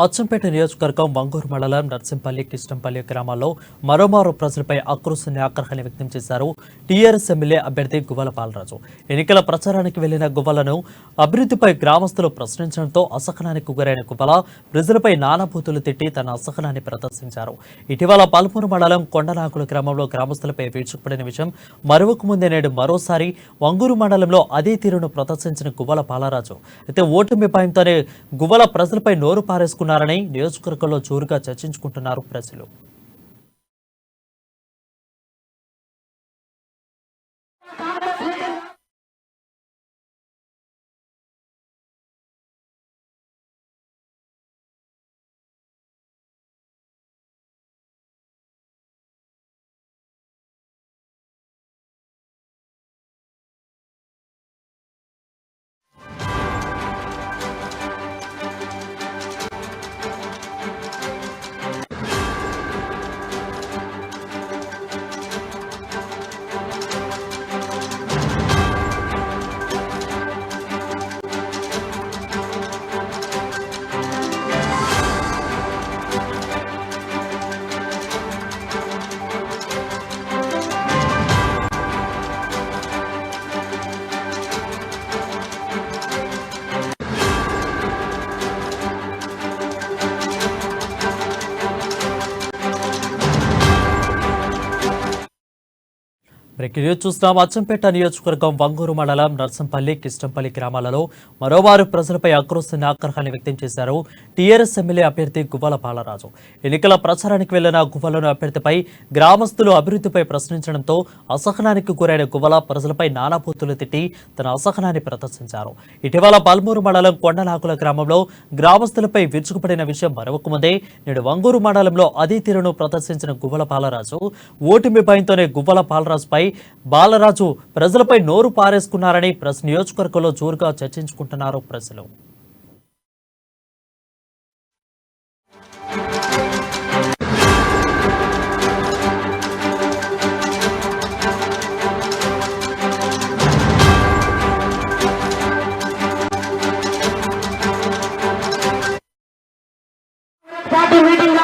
అచ్చంపేట నియోజకవర్గం వంగూరు మండలం నర్సింపల్లి కిష్టంపల్లి గ్రామాల్లో మరోమారు ప్రజలపై ఆక్రోశాన్ని వ్యక్తం చేశారు టీఆర్ఎస్ ఎమ్మెల్యే అభ్యర్థి గువ్వల బాలరాజు. ఎన్నికల ప్రచారానికి వెళ్లిన గువ్వలను అభివృద్ధిపై గ్రామస్తులు ప్రశ్నించడంతో అసహనానికి గురైన గువ్వల ప్రజలపై నానాబూతులు తిట్టి తన అసహనాన్ని ప్రదర్శించారు. ఇటీవల పల్మూరు మండలం కొండనాకుల గ్రామంలో గ్రామస్తులపై విరుచుకుపడిన విషయం మరొక ముందే నేడు మరోసారి వంగూరు మండలంలో అదే తీరును ప్రదర్శించిన గువ్వల బాలరాజు. అయితే ఓటమి భయంతోనే గువ్వల ప్రజలపై నోరు పారేసుకున్నారు. నియోజకవర్గంలో జోరుగా చర్చించుకుంటున్నారు ప్రజలు. చూస్తున్నాం. అచ్చంపేట నియోజకవర్గం వంగూరు మండలం నర్సంపల్లి కిష్టంపల్లి గ్రామాలలో మరోమారు ప్రజలపై ఆక్రోశాన్ని వ్యక్తం చేశారు టీఆర్ఎస్ ఎమ్మెల్యే అభ్యర్థి గువ్వల బాలరాజు. ఎన్నికల ప్రచారానికి వెళ్లిన గువ్వలను అభ్యర్థిపై గ్రామస్తులు అభివృద్ధిపై ప్రశ్నించడంతో అసహనానికి గురైన గువ్వల ప్రజలపై నానాబూతులు తిట్టి తన అసహనాన్ని ప్రదర్శించారు. ఇటీవల పల్మూరు మండలం కొండనాకుల గ్రామంలో గ్రామస్తులపై విరుచుకుపడిన విషయం మరొక ముందే నేడు వంగూరు మండలంలో అదే తీరును ప్రదర్శించిన గువ్వల బాలరాజు. ఓటమి భయంతోనే గువ్వల బాలరాజు ప్రజలపై నోరు పారేసుకున్నారని నియోజకవర్గంలో జోరుగా చర్చించుకుంటున్నారు ప్రజలు. Party meeting